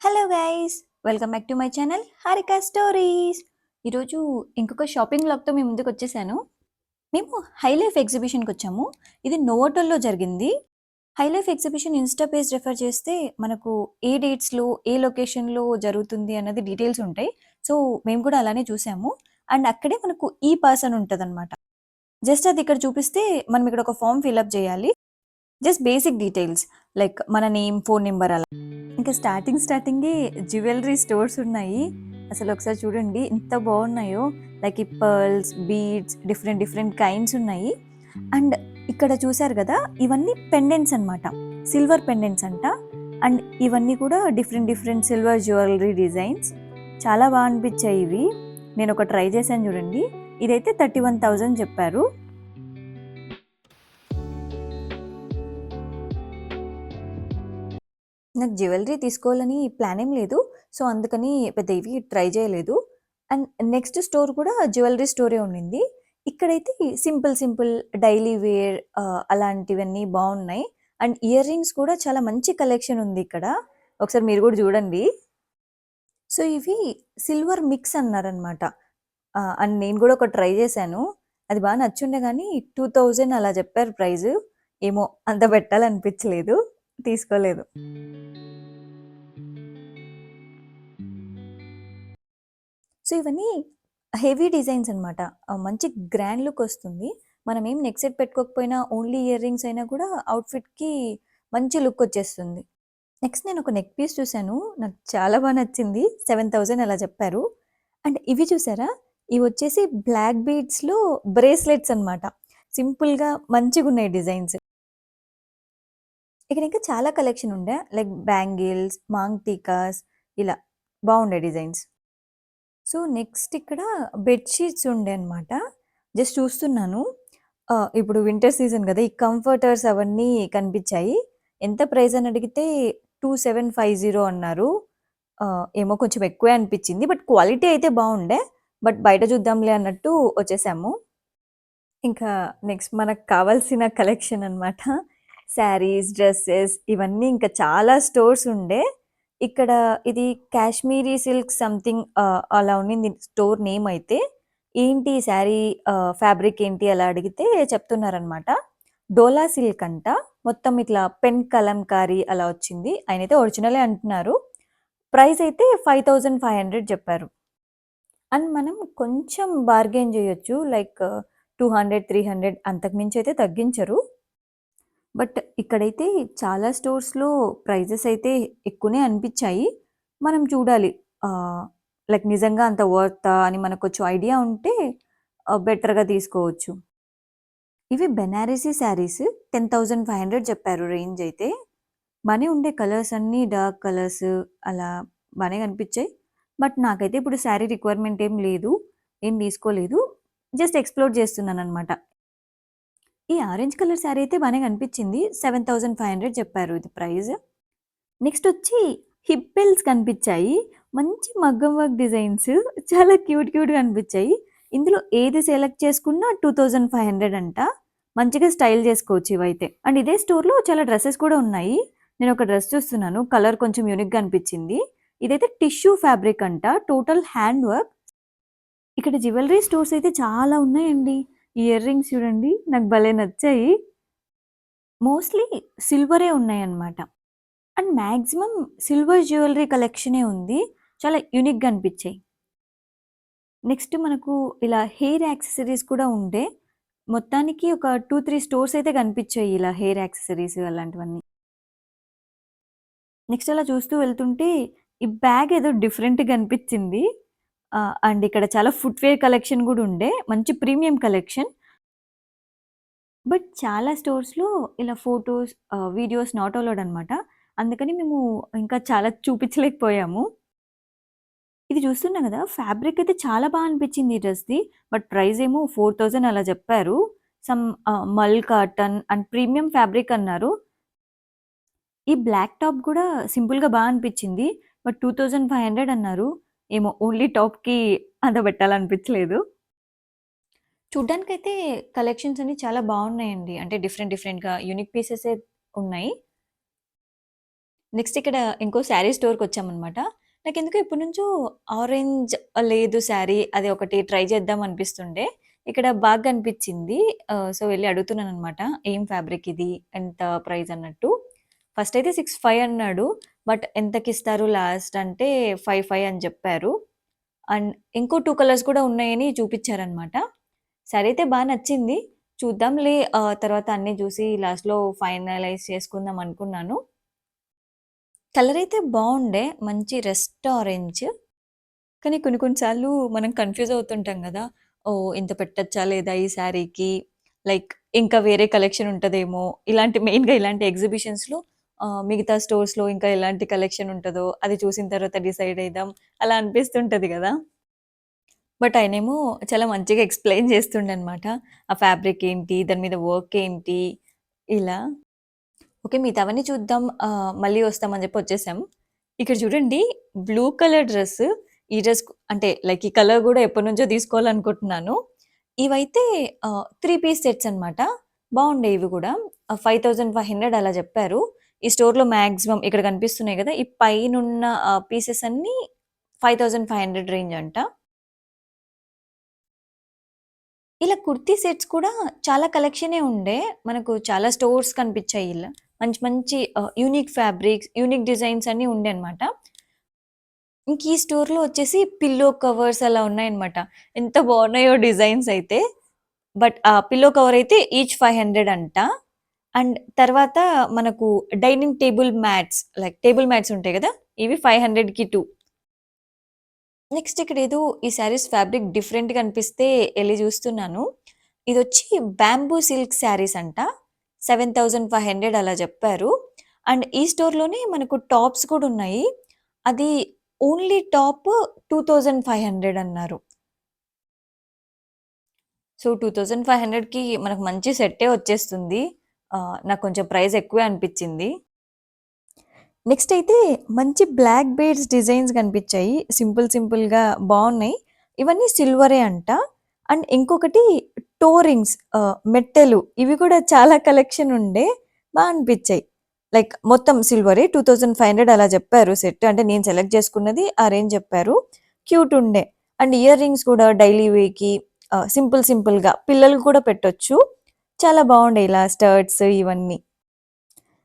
Hello guys, welcome back to my channel Harika stories. ఈరోజు ఇంకొక shopping వ్లాగ్తో మీ ముందుకు వచ్చేసాను. మేము హైలైఫ్ ఎగ్జిబిషన్కి వచ్చాము. ఇది నోవోటల్లో జరిగింది. Hi-Life exhibition Insta page refer చేస్తే మనకు ఏ డేట్స్లో ఏ లొకేషన్లో జరుగుతుంది అన్నది డీటెయిల్స్ ఉంటాయి. సో మేము కూడా అలానే చూసాము. అండ్ అక్కడే మనకు ఈ పాస్ అని ఉంటుంది. జస్ట్ అది ఇక్కడ చూపిస్తే మనం ఇక్కడ ఒక ఫామ్ ఫిల్అప్ చేయాలి. జస్ట్ బేసిక్ డీటెయిల్స్ లైక్ మన నేమ్, ఫోన్ నెంబర్ అలా. ఇంకా స్టార్టింగే జ్యువెలరీ స్టోర్స్ ఉన్నాయి. అసలు ఒకసారి చూడండి ఎంత బాగున్నాయో. లైక్ ఈ pearls, beads, different different kinds ఉన్నాయి. అండ్ ఇక్కడ చూసారు కదా, ఇవన్నీ పెండెంట్స్ అనమాట, సిల్వర్ పెండెంట్స్ అంట. అండ్ ఇవన్నీ కూడా different different silver jewellery designs. చాలా బాగా అనిపించాయి ఇవి. నేను ఒక ట్రై చేశాను చూడండి. ఇదైతే 31,000 చెప్పారు. నాకు జ్యువెలరీ తీసుకోవాలని ప్లాన్ ఏం లేదు. సో అందుకని పెద్ద ఇవి ట్రై చేయలేదు. అండ్ నెక్స్ట్ స్టోర్ కూడా జ్యువెలరీ స్టోరే ఉండింది. ఇక్కడైతే సింపుల్ డైలీ వేర్ అలాంటివన్నీ బాగున్నాయి. అండ్ ఇయర్ రింగ్స్ కూడా చాలా మంచి కలెక్షన్ ఉంది ఇక్కడ. ఒకసారి మీరు కూడా చూడండి. సో ఇవి సిల్వర్ మిక్స్ అన్నారనమాట. అండ్ నేను కూడా ఒక ట్రై చేశాను. అది బాగా నచ్చుండే కానీ 2000 అలా చెప్పారు ప్రైస్. ఏమో అంత పెట్టాలనిపించలేదు, తీసుకోలేదు. సో ఇవన్నీ హెవీ డిజైన్స్ అనమాట. మంచి గ్రాండ్ లుక్ వస్తుంది. మనం ఏం నెక్ సెట్ పెట్టుకోకపోయినా ఓన్లీ ఇయర్ రింగ్స్ అయినా కూడా అవుట్ఫిట్కి మంచి లుక్ వచ్చేస్తుంది. నెక్స్ట్ నేను ఒక నెక్ పీస్ చూశాను. నాకు చాలా బాగా నచ్చింది. 7,000 అలా చెప్పారు. అండ్ ఇవి చూసారా, ఇవి వచ్చేసి బ్లాక్ బీడ్స్లో బ్రేస్లెట్స్ అనమాట. సింపుల్గా మంచిగా ఉన్నాయి డిజైన్స్. ఇక్కడ ఇంకా చాలా కలెక్షన్ ఉండే, లైక్ బ్యాంగిల్స్, మాంగ్ టీకాస్, ఇలా బాగుండే డిజైన్స్. సో నెక్స్ట్ ఇక్కడ బెడ్‌షీట్స్ ఉండే అనమాట. జస్ట్ చూస్తున్నాను. ఇప్పుడు వింటర్ సీజన్ కదా! ఈ కంఫర్టర్స్ అవన్నీ కనిపించాయి. ఎంత ప్రైస్ అని అడిగితే 2750 అన్నారు. ఏమో కొంచెం ఎక్కువే అనిపించింది. బట్ క్వాలిటీ అయితే బాగుండే. బట్ బయట చూద్దాంలే అన్నట్టు వచ్చేసాము. ఇంకా నెక్స్ట్ మనకు కావాల్సిన కలెక్షన్ అనమాట. శారీస్, డ్రెసెస్ ఇవన్నీ ఇంకా చాలా స్టోర్స్ ఉండే. ఇక్కడ ఇది కాశ్మీరీ సిల్క్ సంథింగ్ అలా ఉండింది స్టోర్ నేమ్ అయితే. ఏంటి శారీ ఫ్యాబ్రిక్ ఏంటి అలా అడిగితే చెప్తున్నారనమాట. డోలా సిల్క్ అంట. మొత్తం ఇట్లా పెన్ కలంకారీ అలా వచ్చింది. ఆయనైతే ఒరిజినలే అంటున్నారు. ప్రైస్ అయితే 5500 చెప్పారు. అండ్ మనం కొంచెం బార్గెయిన్ చేయొచ్చు. లైక్ 200, 300 అంతకు మించి అయితే తగ్గించరు. బట్ ఇక్కడైతే చాలా స్టోర్స్‌లో ప్రైజెస్ అయితే ఎక్కువనే అనిపిచ్చాయి. మనం చూడాలి. లైక్ నిజంగా అంత వర్తా అని మనకు కొంచెం ఐడియా ఉంటే బెటర్‌గా తీసుకోవచ్చు. ఇవి బెనారసీ శారీస్ 10,500 చెప్పారు రేంజ్ అయితే. బానే ఉండే కలర్స్ అన్నీ డార్క్ కలర్స్ అలా బానే కనిపిచ్చాయి. బట్ నాకైతే ఇప్పుడు శారీ రిక్వైర్మెంట్ ఏం లేదు. ఏం తీసుకోలేదు. జస్ట్ ఎక్స్‌ప్లోర్ చేస్తున్నాననమాట. ఈ ఆరెంజ్ కలర్ శారీ అయితే బానే కనిపించింది. 7,500 చెప్పారు ఇది ప్రైస్. నెక్స్ట్ వచ్చి హిప్ బెల్ట్స్ కనిపించాయి. మంచి మగ్గం వర్క్ డిజైన్స్ చాలా క్యూట్‌గా అనిపించాయి. ఇందులో ఏది సెలెక్ట్ చేసుకున్నా 2,500 అంట. మంచిగా స్టైల్ చేసుకోవచ్చు ఇవైతే. అండ్ ఇదే స్టోర్‌లో చాలా డ్రెసెస్ కూడా ఉన్నాయి. నేను ఒక డ్రెస్ చూస్తున్నాను. కలర్ కొంచెం యూనిక్‌గా అనిపించింది. ఇదైతే టిష్యూ ఫ్యాబ్రిక్ అంట. Total hand work. ఇక్కడ జ్యువెలరీ స్టోర్స్ అయితే చాలా ఉన్నాయండి. ఇయర్ రింగ్స్ చూడండి, నాకు భలే నచ్చాయి. మోస్ట్‌లీ సిల్వరే ఉన్నాయన్నమాట. అండ్ మాక్సిమం సిల్వర్ జ్యువెలరీ కలెక్షనే ఉంది. చాలా యూనిక్‌గా అనిపించాయి. నెక్స్ట్ మనకు ఇలా హెయిర్ యాక్సెసరీస్ కూడా ఉండే. మొత్తానికి ఒక 2, 3 స్టోర్స్ అయితే కనిపించాయి ఇలా హెయిర్ యాక్సెసరీస్ అలాంటివన్నీ. నెక్స్ట్ అలా చూస్తూ వెళ్తుంటే ఈ బ్యాగ్ ఏదో డిఫరెంట్‌గా అనిపించింది. అండ్ ఇక్కడ చాలా ఫుట్‌వేర్ కలెక్షన్ కూడా ఉండే. మంచి ప్రీమియం కలెక్షన్. బట్ చాలా స్టోర్స్‌లో ఇలా ఫోటోస్, వీడియోస్ నాట్ అలౌడ్ అనమాట. అందుకని మేము ఇంకా చాలా చూపించలేకపోయాము. ఇది చూస్తున్నా కదా! ఫ్యాబ్రిక్ అయితే చాలా బా అనిపించింది ఈ డ్రెస్‌ది. బట్ ప్రైస్ ఏమో 4,000 అలా చెప్పారు. సమ్ మల్ కాటన్ అండ్ ప్రీమియం ఫ్యాబ్రిక్ అన్నారు. ఈ బ్లాక్ టాప్ కూడా సింపుల్‌గా బా అనిపించింది. బట్ 2,500 అన్నారు. ఏమో ఓన్లీ టాప్‌కి అంత పెట్టాలనిపించలేదు. చూడ్డానికైతే కలెక్షన్స్ అన్నీ చాలా బావున్నాయండి. అంటే డిఫరెంట్‌గా యూనిక్ పీసెసే ఉన్నాయి. నెక్స్ట్ ఇక్కడ ఇంకో శారీ స్టోర్‌కొచ్చామనమాట. నాకెందుకో ఎప్పటినుంచో ఆరెంజ్ లేదు శారీ అది ఒకటి ట్రై చేద్దాం అనిపిస్తుండే. ఇక్కడ బాగా కనిపించింది. సో, వెళ్లి అడుగుతున్నాననమాట. ఏం ఫ్యాబ్రిక్ ఇది? ఎంత ప్రైస్ అన్నట్టు. ఫస్ట్ అయితే 65 అన్నాడు. బట్ ఎంతకిస్తారు లాస్ట్ అంటే 55 అని చెప్పారు. అండ్ ఇంకో 2 కలర్స్ కూడా ఉన్నాయని చూపిచ్చారనమాట. శారీ అయితే బా నచ్చింది. చూద్దాంలే తర్వాత అన్నీ చూసి లాస్ట్‌లో ఫైనలైజ్ చేసుకుందాం అనుకున్నాను. కలర్ అయితే బావుండే. మంచి రెస్ట్ ఆరెంజ్. కానీ కొన్ని కొన్ని సార్లు మనం కన్‌ఫ్యూజ్ అవుతుంటాం గదా! ఓహ్! ఇంత పెట్టచ్చా లేదా ఈ శారీకి? లైక్ ఇంకా వేరే కలెక్షన్ ఉంటదేమో! ఇలాంటి మెయిన్‌గా ఇలాంటి ఎగ్జిబిషన్స్‌లో మిగతా స్టోర్స్‌లో ఇంకా ఎలాంటి కలెక్షన్ ఉంటదో అది చూసిన తర్వాత డిసైడ్ అయిదాం. అలా అనిపిస్తుంటది గదా! బట్ ఆయనేమో చాలా మంచిగా ఎక్స్‌ప్లెయిన్ చేస్తుండనమాట. ఆ ఫ్యాబ్రిక్ ఏంటి? దాని మీద వర్క్ ఏంటి? ఇలా. ఓకే. మిగతావన్నీ చూద్దాం. మళ్ళీ వస్తామని జెప్పి వచ్చేసాం. ఇక్కడ చూడండి బ్లూ కలర్ డ్రెస్. ఈ డ్రెస్ అంటే లైక్ ఈ కలర్ గూడా ఎప్పటినుంచో తీసుకోవాలనుకుంటున్నాను. ఇవైతే 3 పీస్ సెట్స్ అన్నమాట. బావుండేయి ఇవి గూడా. 5500 అలా జెప్పారు. ఈ స్టోర్‌లో మాక్సిమం ఇక్కడ కనిపిస్తున్నాయి గదా! ఈ పైనున్న పీసెస్ అన్నీ 5500 రేంజ్ అంట. ఇలా కుర్తీ సెట్స్ కూడా చాలా కలెక్షనే ఉండే. మనకు చాలా స్టోర్స్ కనిపిచ్చాయి ఇలా. మంచి మంచి యూనిక్ ఫ్యాబ్రిక్స్, యూనిక్ డిజైన్స్ అన్నీ ఉండే అన్నమాట. ఇంక ఈ స్టోర్‌లో వచ్చేసి పిల్లో కవర్స్ అలా ఉన్నాయన్నమాట. ఎంత బాగున్నాయో డిజైన్స్ అయితే. బట్ పిల్లో కవర్ అయితే ఈచ్ 500 అంట. అండ్ తర్వాత మనకు dining table mats like table mats ఉంటాయి గదా! ఇవి 500కి 2. నెక్స్ట్ ఇక్కడేదో ఈ శారీస్ ఫ్యాబ్రిక్ డిఫరెంట్‌గా అనిపిస్తే ఎళ్లి జూస్తున్నాను. ఇదొచ్చి బాంబూ సిల్క్ శారీస్ అంట. 7500 అలా జెప్పారు. అండ్ ఈ స్టోర్‌లోనే మనకు టాప్స్ కూడా ఉన్నాయి. అది ఓన్లీ టాప్ 2500 అన్నారు. సో, 2500కి మనకు మంచి సెట్టే వచ్చేస్తుంది. నాకు కొంచెం ప్రైస్ ఎక్కువే అనిపిచ్చింది. నెక్స్ట్ అయితే మంచి బ్లాక్ బీడ్స్ డిజైన్స్ కనిపించాయి. సింపుల్ సింపుల్‌గా బావున్నాయి. ఇవన్నీ సిల్వరే అంట. అండ్ ఇంకొకటి టో రింగ్స్ మెట్టెలు ఇవి కూడా చాలా కలెక్షన్ ఉండే బా అనిపించాయి. లైక్ మొత్తం సిల్వరే 2500 అలా చెప్పారు సెట్. అంటే నేను సెలెక్ట్ చేసుకున్నది ఆ రేంజ్ చెప్పారు. క్యూట్ ఉండే. అండ్ ఇయర్ రింగ్స్ కూడా డైలీ వేర్‌కి సింపుల్ సింపుల్‌గా పిల్లలకి కూడా పెట్టొచ్చు. చాలా బావుండే ఇలా స్టర్ట్స్ ఇవన్నీ.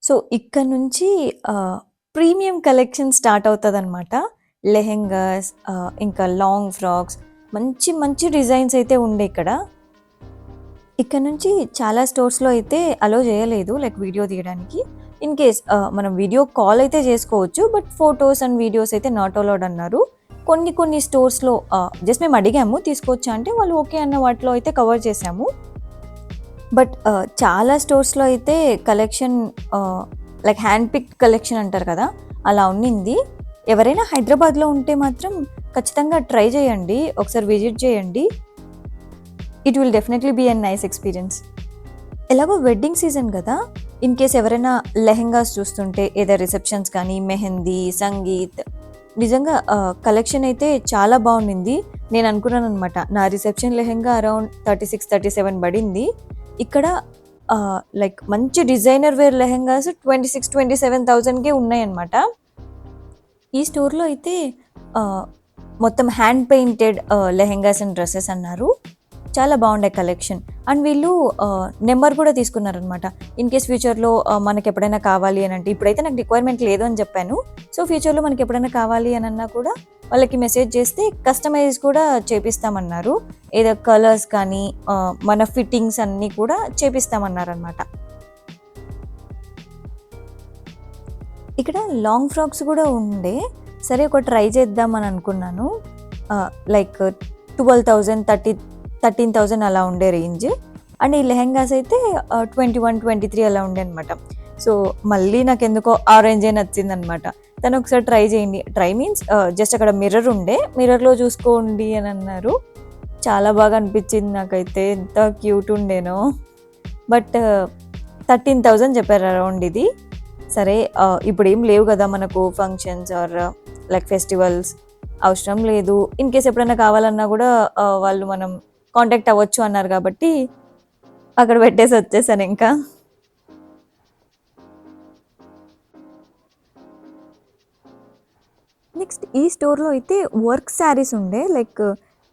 సో, ఇక్కడ నుంచి ప్రీమియం కలెక్షన్ స్టార్ట్ అవుతదనమాట. లెహెంగాస్ ఇంకా లాంగ్ ఫ్రాక్స్ మంచి మంచి డిజైన్స్ అయితే ఉండే ఇక్కడ. ఇక్కడ నుంచి చాలా స్టోర్స్‌లో అయితే అలో చేయలేదు లైక్ వీడియో తీయడానికి. ఇన్ కేస్ మనం వీడియో కాల్ అయితే చేసుకోవచ్చు. బట్ ఫోటోస్ అండ్ వీడియోస్ అయితే నాట్ అలౌడ్ అన్నారు. కొన్ని కొన్ని స్టోర్స్‌లో జస్ట్ మేము అడిగాము తీసుకోవచ్చా అంటే వాళ్ళు ఓకే అన్న వాటిలో అయితే కవర్ చేశాము. బట్ చాలా స్టోర్స్‌లో అయితే collection like hand picked collection అంటారు కదా! అలా ఉన్నింది. ఎవరైనా హైదరాబాద్‌లో ఉంటే మాత్రం ఖచ్చితంగా ట్రై చేయండి. ఒకసారి విజిట్ చేయండి. It will definitely B a nice experience. ఎలాగో వెడ్డింగ్ సీజన్ కదా! ఇన్ కేస్ ఎవరైనా లెహెంగాస్ చూస్తుంటే ఏదో రిసెప్షన్స్ కానీ, మెహందీ, సంగీత్ నిజంగా కలెక్షన్ అయితే చాలా బావుండింది. నేను అనుకున్నాననమాట. నా రిసెప్షన్ లెహెంగా అరౌండ్ 36, 37 పడింది. ఇక్కడ లైక్ మంచి డిజైనర్ వేర్ లెహెంగాస్ 26, 27,000కే ఉన్నాయన్నమాట. ఈ స్టోర్‌లో అయితే ఆహ్, మొత్తం hand painted lehengas and dresses అన్నారు. చాలా బాగుండే కలెక్షన్. అండ్ వీళ్ళు నెంబర్ కూడా తీసుకున్నారనమాట. ఇన్ కేస్ ఫ్యూచర్‌లో మనకెప్పుడైనా కావాలి అనంటే ఇప్పుడైతే నాకు రిక్వైర్మెంట్ లేదు అని చెప్పాను. సో, ఫ్యూచర్‌లో మనకెప్పుడైనా కావాలి అనన్నా కూడా వాళ్ళకి మెసేజ్ చేస్తే కస్టమైజ్ కూడా చేపిస్తామన్నారు. ఏదో కలర్స్ కానీ మన ఫిట్టింగ్స్ అన్నీ కూడా చేపిస్తామన్నారనమాట. ఇక్కడ లాంగ్ ఫ్రాక్స్ కూడా ఉండే. సరే ఒకటి ట్రై చేద్దామని అనుకున్నాను. లైక్ 12,000, 13,000 అలా ఉండే రేంజ్. అండ్ ఈ లెహెంగాస్ అయితే 21, 23 అలా ఉండే అనమాట. సో, మళ్ళీ నాకెందుకో ఆ రేంజే నచ్చిందనమాట. తను ఒకసారి ట్రై చేయండి. ట్రై మీన్స్ జస్ట్ అక్కడ మిర్రర్ ఉండే. మిర్రర్‌లో చూసుకోండి అని అన్నారు. చాలా బాగా అనిపించింది నాకైతే. ఎంత క్యూట్ ఉండేనో. బట్ 13,000 చెప్పారు అరౌండ్ ఇది. సరే ఇప్పుడేం లేవు కదా మనకు ఫంక్షన్స్ ఆర్ లైక్ ఫెస్టివల్స్ అవసరం లేదు. ఇన్ కేస్ ఎప్పుడైనా కావాలన్నా కూడా వాళ్ళు మనం కాంటాక్ట్ అవ్వచ్చు అన్నారు కాబట్టి అక్కడ పెట్టేసి వచ్చేసాను ఇంకా. నెక్స్ట్ ఈ స్టోర్‌లో అయితే వర్క్ శారీస్ ఉండే. లైక్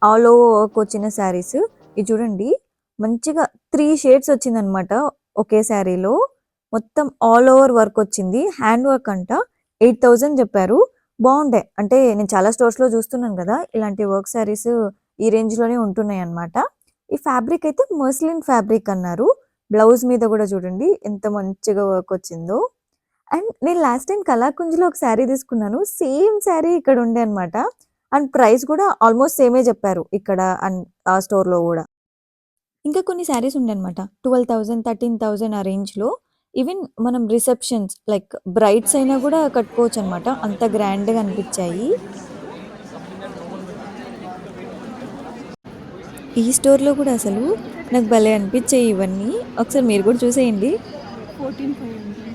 ఆల్ ఓవర్ వర్క్ వచ్చిన శారీస్. ఇది చూడండి మంచిగా 3 షేడ్స్ వచ్చిందనమాట ఒకే శారీలో. మొత్తం ఆల్ ఓవర్ వర్క్ వచ్చింది. హ్యాండ్ వర్క్ అంట. 8000 చెప్పారు. బావుండే. అంటే నేను చాలా స్టోర్స్‌లో చూస్తున్నాను గదా! ఇలాంటి వర్క్ శారీస్ ఈ రేంజ్‌లోనే ఉంటున్నాయన్నమాట. ఈ ఫ్యాబ్రిక్ అయితే మస్లిన్ ఫ్యాబ్రిక్ అన్నారు. బ్లౌజ్ మీద గూడా చూడండి ఎంత మంచిగా వర్క్ వచ్చిందో. అండ్ నేను లాస్ట్ టైమ్ కలాకుంజ్‌లో ఒక శారీ తీసుకున్నాను. సేమ్ శారీ ఇక్కడ ఉండే అన్నమాట. అండ్ ప్రైస్ కూడా ఆల్‌మోస్ట్ సేమే చెప్పారు ఇక్కడ ఆ స్టోర్‌లో గూడా. ఇంకా కొన్ని శారీస్ ఉండే అన్నమాట. 12,000, 13,000 ఆ రేంజ్‌లో. ఈవెన్ మనం రిసెప్షన్స్ లైక్ బ్రైడ్స్ అయినా గూడా కట్టుకోవచ్చన్నమాట. అంత గ్రాండ్‌గా అనిపిచ్చాయి. ఈ స్టోర్‌లో కూడా అసలు నాకు భలే అనిపిచ్చాయి ఇవన్నీ. ఒకసారి మీరు కూడా చూసేయండి. 14,500.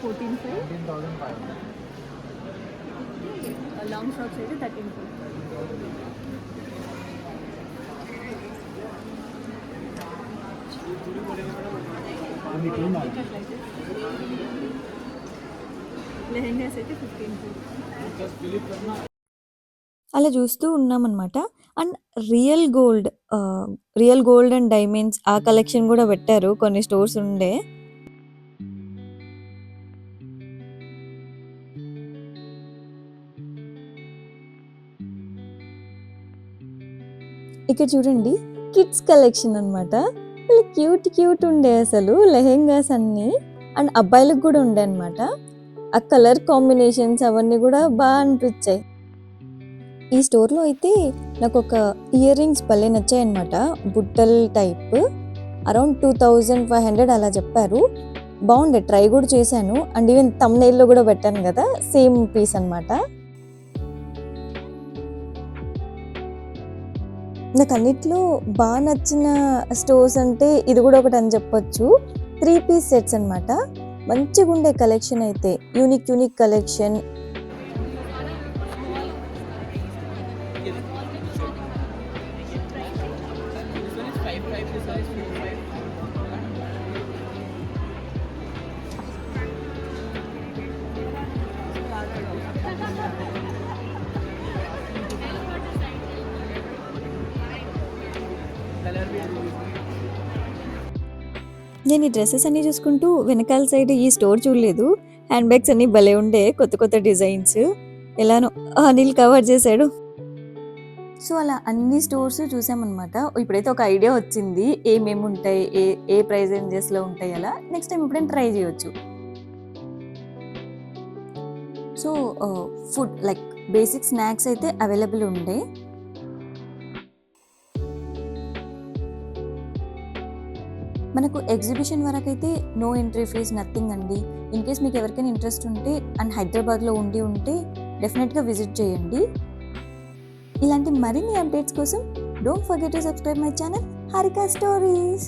14,500. లాంగ్ ఫ్రాక్స్ అయితే 13,500. లెహెంగాస్ అయితే 15,000. అలా చూస్తూ ఉన్నామనమాట. And real gold real gold and diamonds ఆ కలెక్షన్ గూడా పెట్టారు. కొన్ని స్టోర్స్ ఉండే. ఇక్కడ చూడండి కిడ్స్ కలెక్షన్ అనమాట. భలే క్యూట్ క్యూట్ ఉండే అసలు లెహెంగాస్ అన్నీ. అండ్ అబ్బాయిలకు గూడా ఉండే అనమాట. ఆ కలర్ కాంబినేషన్స్ అవన్నీ గూడా బా అనిపిచ్చాయి. ఈ స్టోర్‌లో అయితే నాకొక ఇయర్ రింగ్స్ భలే నచ్చాయన్నమాట. బుట్టల్ టైప్. అరౌండ్ 2500 అలా చెప్పారు. బావుండే. ట్రై గూడా చేశాను. అండ్ ఈవెన్ థంబ్‌నెయిల్‌లో గూడా పెట్టాను గదా! సేమ్ పీస్ అన్నమాట. నాకన్నిట్లో బా నచ్చిన స్టోర్స్ అంటే ఇది గూడా ఒకటని జెప్పొచ్చు. 3 పీస్ సెట్స్ అన్నమాట. మంచిగుండే కలెక్షన్ అయితే. Unique unique collection. నేను ఈ డ్రెసెస్ అన్నీ చూసుకుంటూ వెనకాల సైడ్ ఈ స్టోర్ చూడలేదు. హ్యాండ్ బ్యాగ్స్ అన్నీ భలే ఉండే. కొత్త కొత్త డిజైన్స్. ఎలానో అనిల్ కవర్ చేశాడు. సో, అలా అన్ని స్టోర్స్ చూసామనమాట. ఇప్పుడైతే ఒక ఐడియా వచ్చింది. ఏమేమి ఉంటాయి? ఏ ఏ ప్రైస్ రేంజెస్‌లో ఉంటాయి అలా. నెక్స్ట్ టైమ్ ఎప్పుడైనా ట్రై చేయొచ్చు. So, food like basic snacks అయితే అవైలబుల్ ఉండే. మనకు ఎగ్జిబిషన్ వరకైతే నో ఎంట్రీ ఫీజ్ నథింగ్ అండి. ఇన్‌కేస్ మీకు ఎవరికైనా ఇంట్రెస్ట్ ఉంటే అండ్ హైదరాబాద్‌లో ఉంటే డెఫినెట్‌గా విజిట్ చేయండి. ఇలాంటి మరిన్ని అప్డేట్స్ కోసం don't forget to subscribe my channel Harika stories.